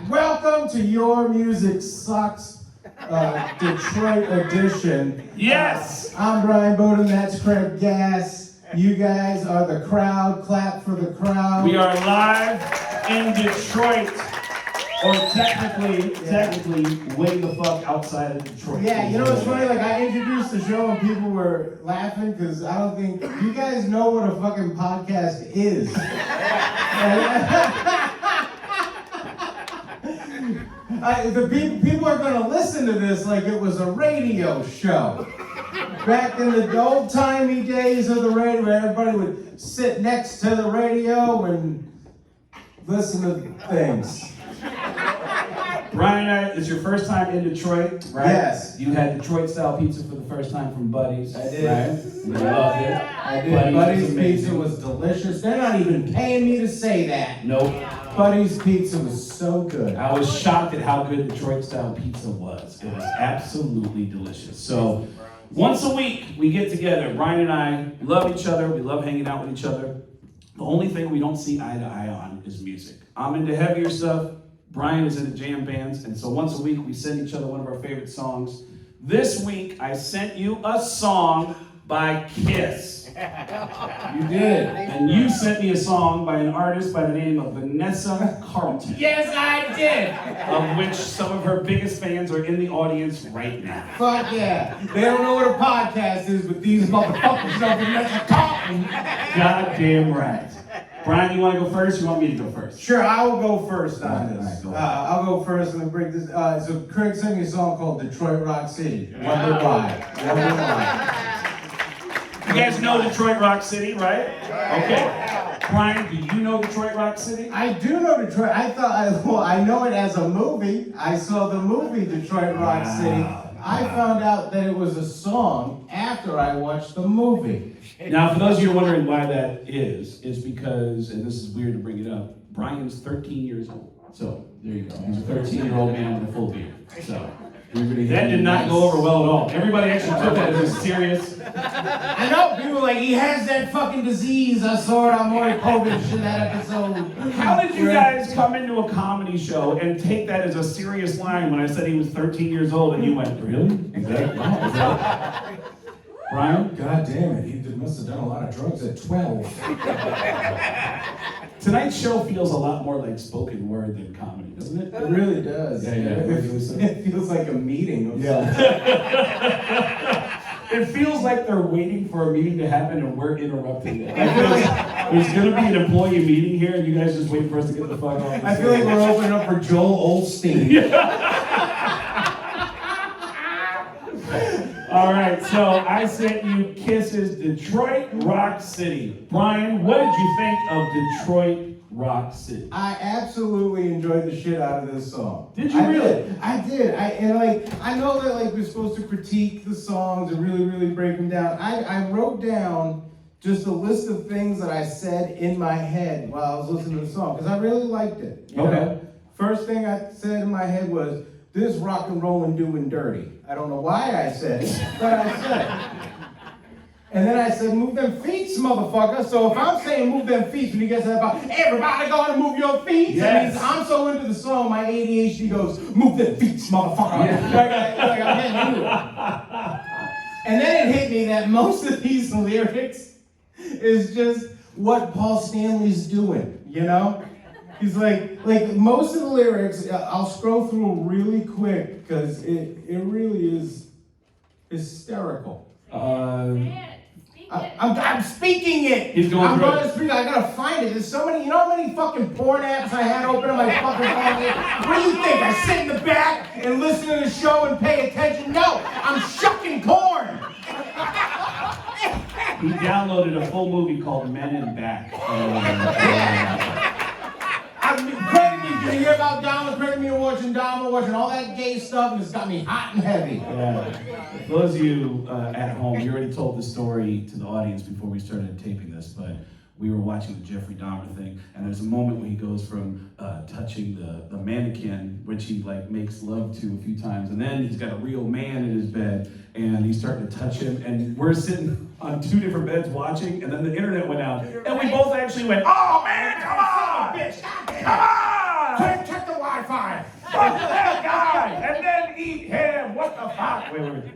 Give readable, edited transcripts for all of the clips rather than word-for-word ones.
Welcome to Your Music Sucks Detroit edition. Yes! I'm Brian Beaudoin, that's Craig Gass. You guys are the crowd. Clap for the crowd. We are live in Detroit, or technically, way the fuck outside of Detroit. Yeah, you know what's funny? Like, I introduced the show and people were laughing because I don't think you guys know what a fucking podcast is. People are going to listen to this like it was a radio show. Back in the old-timey days of the radio, where everybody would sit next to the radio and listen to things. Brian, it's your first time in Detroit, right? Yes. You had Detroit-style pizza for the first time from Buddy's. I did. Right? You loved it. I did. Buddy's pizza was delicious. They're not even paying me to say that. Nope. Buddy's pizza was so good. I was shocked at how good Detroit-style pizza was. It was absolutely delicious. So, once a week, we get together. Brian and I love each other. We love hanging out with each other. The only thing we don't see eye to eye on is music. I'm into heavier stuff. Brian is into jam bands. And so once a week, we send each other one of our favorite songs. This week, I sent you a song by Kiss. You did. And you sent me a song by an artist by the name of Vanessa Carlton. Yes, I did. Of which some of her biggest fans are in the audience right now. Fuck yeah. They don't know what a podcast is, but these motherfuckers know Vanessa Carlton. Goddamn right. Brian, you want to go first or you want me to go first? Sure, I will go first on this. All right, go I'll go first and then break this. So Craig sent me a song called Detroit Rock City. Wonder why. You guys know Detroit Rock City, right? Okay. Brian, do you know Detroit Rock City? I do know Detroit. I know it as a movie. I saw the movie Detroit Rock City. I found out that it was a song after I watched the movie. Now, for those of you wondering why that is because, and this is weird to bring it up, Brian's 13 years old. So, there you go. He's a 13-year-old man with a full beard. So, that did not go over well at all. Everybody actually took that as a serious. I know, people were like, he has that fucking disease. I saw it on Maury Povich in that episode. How did you guys come into a comedy show and take that as a serious line when I said he was 13 years old and you went, really? Is that? Brian? God damn it, he must have done a lot of drugs at 12. Tonight's show feels a lot more like spoken word than comedy, doesn't it? It really does. Yeah. It feels like a meeting. It feels like they're waiting for a meeting to happen and we're interrupting it. I feel like there's going to be an employee meeting here and you guys just waiting for us to get the fuck off. I feel like we're opening up for Joel Osteen. All right, so I sent you Kiss's Detroit Rock City. Brian, what did you think of Detroit Rock City? I absolutely enjoyed the shit out of this song. Did you really? I did. I know that we're supposed to critique the songs and really, really break them down. I wrote down just a list of things that I said in my head while I was listening to the song because I really liked it. You know? First thing I said in my head was, this rock and rollin' doing dirty. I don't know why I said it, but I said it. And then I said, move them feet, motherfucker. So if I'm saying move them feet, when you guys say about everybody gonna move your feet, that means I'm so into the song, my ADHD goes, move them feet, motherfucker. Like I'm getting into it. And then it hit me that most of these lyrics is just what Paul Stanley's doing, you know? He's like most of the lyrics, I'll scroll through really quick because it really is hysterical. I'm speaking it. He's going I'm through going to speak. I gotta find it. There's so many. You know how many fucking porn apps I had open on my fucking phone? What do you think? I sit in the back and listen to the show and pay attention? No, I'm shucking porn. He downloaded a full movie called Men in Back. Credit me, did you hear about Dahmer? Credit me watching Dahmer, watching all that gay stuff, and it's got me hot and heavy. Yeah. For those of you at home, you already told the story to the audience before we started taping this, but we were watching the Jeffrey Dahmer thing, and there's a moment when he goes from touching the mannequin, which he makes love to a few times, and then he's got a real man in his bed, and he's starting to touch him, and we're sitting on two different beds watching, and then the internet went out, and we both actually went, "Oh man, come on, bitch, come on! Check the Wi-Fi.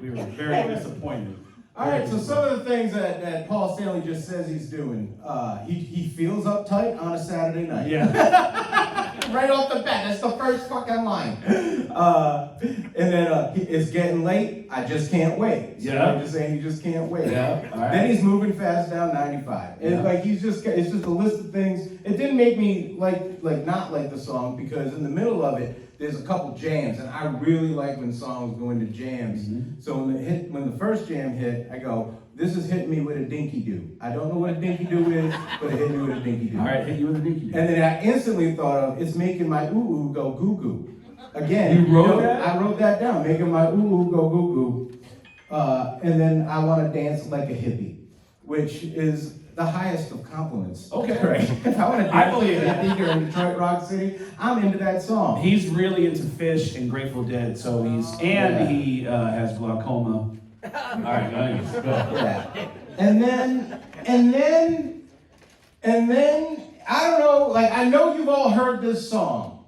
we were very disappointed. All right, so some of the things that Paul Stanley just says he's doing. He feels uptight on a Saturday night. Yeah. Right off the bat, that's the first fucking line. And then it's getting late. I just can't wait. So Yeah. I'm just saying he just can't wait. Yeah. All right. Then he's moving fast down 95. And Yeah. like it's just a list of things. It didn't make me not like the song because in the middle of it there's a couple jams, and I really like when songs go into jams. Mm-hmm. So when the first jam hit, I go, this is hitting me with a dinky do. I don't know what a dinky do is, but it hit me with a dinky do. All right, hit you with a dinky do. And then I instantly thought of, it's making my ooh-ooh go goo-goo. Again, You wrote that? I wrote that down, making my ooh-ooh go goo-goo. And then I want to dance like a hippie, which is the highest of compliments. Okay. Right? If I want to I dance like believe a that. hippie here in Detroit Rock City, I'm into that song. He's really into Fish and Grateful Dead, so he has glaucoma. All right, nice. Go. Yeah. And then, I don't know, like, I know you've all heard this song,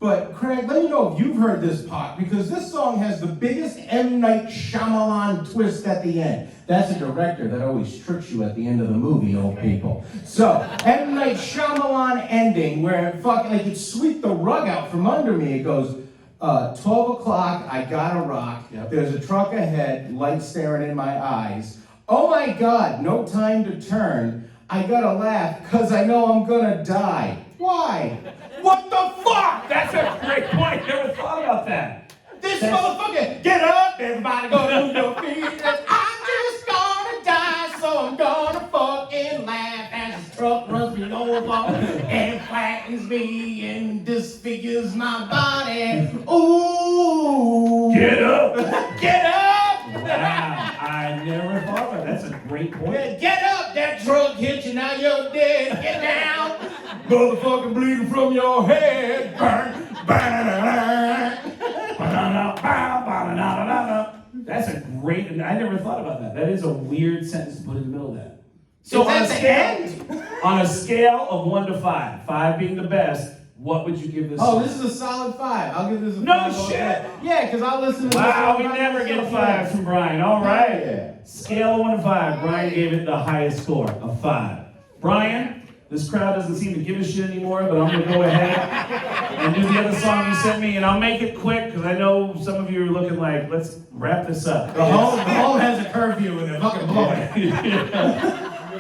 but Craig, let me know if you've heard this part, because this song has the biggest M. Night Shyamalan twist at the end. That's a director that always tricks you at the end of the movie, old people. So, M. Night Shyamalan ending, where it sweep the rug out from under me. It goes, 12 o'clock, I gotta rock. Yep. There's a truck ahead, light staring in my eyes. Oh my God, no time to turn. I gotta laugh, cause I know I'm gonna die. Why? What the fuck? That's a great point. Never thought about that. This motherfucker, get up, everybody go move your feet. I'm just gonna die, so I'm gonna fucking laugh as this truck runs me over and flattens me and disfigures my body. Ooh. Get up. Get up. Wow, I never thought about that. That's a great point. Yeah, get up, that truck hit you, now you're dead. Get down. Motherfucker bleeding from your head. Burn, burn. That's a great, and I never thought about that. That is a weird sentence to put in the middle of that. So on a at the scale, end? on a scale of 1 to 5, 5 being the best, what would you give this? Oh, song? this is a solid 5. I'll give this a No 5. shit. Yeah, because I'll listen to this. Wow, all we by never myself. get 5 from Brian. All right. Yeah. Scale of 1 to 5. Brian gave it the highest score of 5. Brian, this crowd doesn't seem to give a shit anymore, but I'm going to go ahead and do the other song you sent me, and I'll make it quick because I know some of you are looking like, let's wrap this up. The home has a curfew and they're fucking blowing.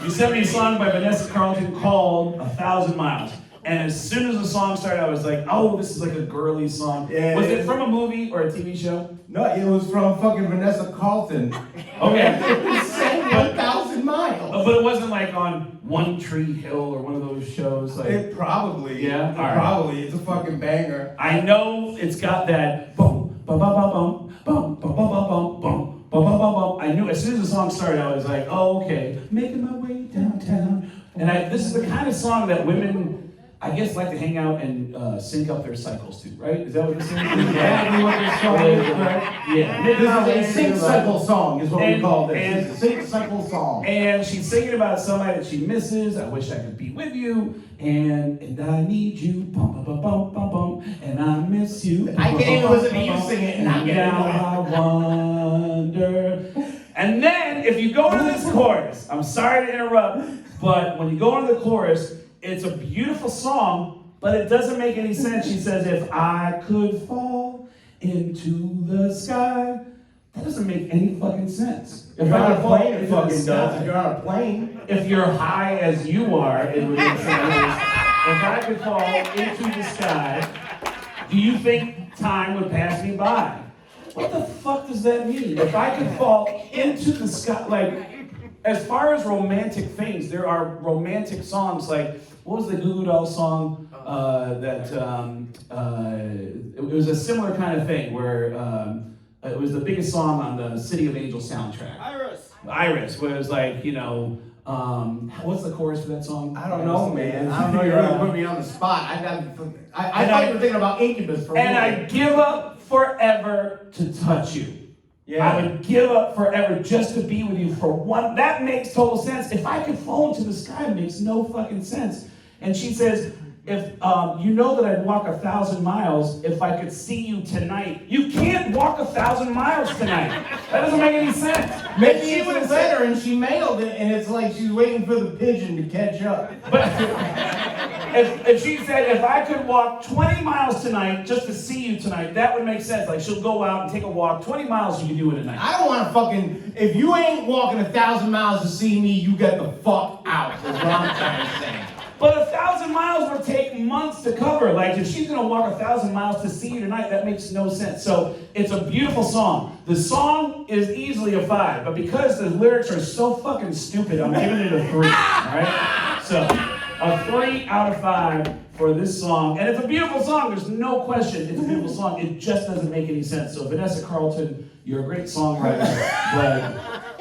You sent me a song by Vanessa Carlton called 1,000 Miles. And as soon as the song started, I was like, oh, this is like a girly song. Yeah. Was it from a movie or a TV show? No, it was from fucking Vanessa Carlton. Okay. It sang 1,000 miles. But it wasn't like on One Tree Hill or one of those shows. Like, It probably. Yeah? It All right. probably. It's a fucking banger. I know it's got that boom, bum, bum, bum, bum, bum, bum, bum, bum, bum, bum, bum, bum, bum. I knew as soon as the song started, I was like, oh, okay, making my way downtown. And this is the kind of song that women, I guess, like to hang out and sync up their cycles to, right? Is that what this is? Exactly what this song is, right? Yeah. This is a sync cycle song, is what we And- call this. and- It's a sync cycle song. And she's singing about somebody that she misses. I wish I could be with you. And I need you. Bum, bum, bum, bum, bum, and I miss you. I can't even listen to you sing it and I And get now I wonder. And then if you go to this chorus, I'm sorry to interrupt, but when you go into the chorus, it's a beautiful song, but it doesn't make any sense. She says, if I could fall into the sky. That doesn't make any fucking sense. If you're on a could fall plane, it into the fucking sky. does. If you're on a plane. If you're high as you are, it would make sense. If I could fall into the sky, do you think time would pass me by? What the fuck does that mean? If I could fall into the sky, like, as far as romantic things, there are romantic songs like, what was the Goo Goo Dolls song it was a similar kind of thing where it was the biggest song on the City of Angels soundtrack. Iris, where it was like, you know, what's the chorus for that song? I don't know, man. I don't know. You're gonna put me on the spot. I thought you were thinking about Incubus for And me. I give up forever to touch you. Yeah. I would give up forever just to be with you for one. That makes total sense. If I could fall into the sky, it makes no fucking sense. And she says, if you know that I'd walk 1,000 miles if I could see you tonight. You can't walk 1,000 miles tonight. That doesn't make any sense. Maybe she would have said her and she mailed it, and it's like she's waiting for the pigeon to catch up. But if she said, if I could walk 20 miles tonight just to see you tonight, that would make sense. Like, she'll go out and take a walk. 20 miles, you can do it tonight. I don't want to fucking, if you ain't walking 1,000 miles to see me, you get the fuck out, is what I'm trying to say. But 1,000 miles would take months to cover. Like, if she's gonna walk 1,000 miles to see you tonight, that makes no sense. So it's a beautiful song. The song is easily a 5, but because the lyrics are so fucking stupid, I'm giving it a 3. All right? So a 3 out of 5 for this song, and it's a beautiful song. There's no question, it's a beautiful song. It just doesn't make any sense. So Vanessa Carlton, you're a great songwriter, but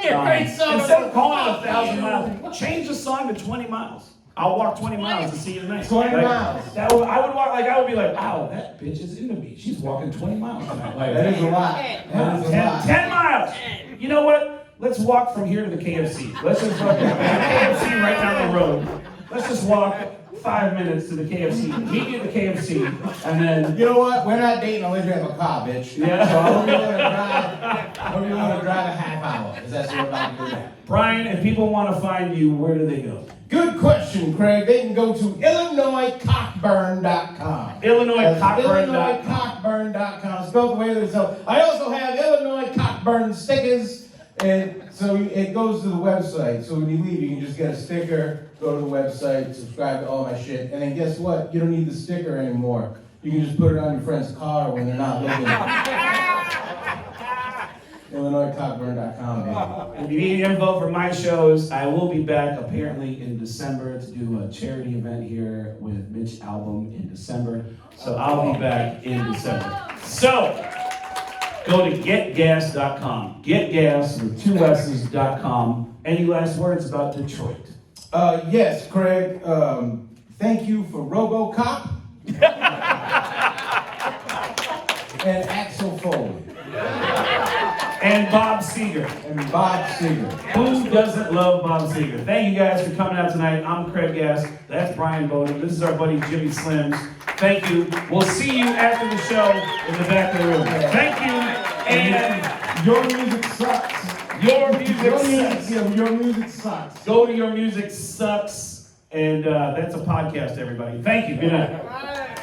You're a great songwriter. instead of calling it 1,000 miles, change the song to 20 miles. I'll walk 20 miles to see you tonight. 20 miles. I would be like, wow, that bitch is into me. She's walking 20 miles tonight. Like, That is a lot. That is a lot. 10 miles. You know what? Let's walk from here to the KFC. Let's just fucking KFC right down the road. Let's just walk 5 minutes to the KFC. Meet you at the KFC, and then. You know what? We're not dating unless you have a car, bitch. Yeah. So I hope you want to drive a half hour, because that's what we're about to do that. Brian, if people want to find you, where do they go? Good question, Craig. They can go to IllinoisCockburn.com. IllinoisCockburn.com. Spelled the way that it's spelled. I also have Illinois Cockburn stickers, and so it goes to the website. So when you leave, you can just get a sticker, go to the website, subscribe to all my shit, and then guess what? You don't need the sticker anymore. You can just put it on your friend's car when they're not looking. IllinoisCockburn.com, baby. If you need info for my shows, I will be back apparently in December to do a charity event here with Mitch Album in December. So I'll be back in December. So go to getgas.com. Getgas with 2 S's.com. Any last words about Detroit? Yes, Craig. Thank you for RoboCop and Axel Foley. And Bob Seger. And Bob Seger. Who doesn't love Bob Seger? Thank you guys for coming out tonight. I'm Craig Gass. That's Brian Beaudoin. This is our buddy Jimmy Slims. Thank you. We'll see you after the show in the back of the room. Thank you. And your music sucks. Your music sucks. Your music sucks. Go to Your Music Sucks. And that's a podcast, everybody. Thank you. Good night.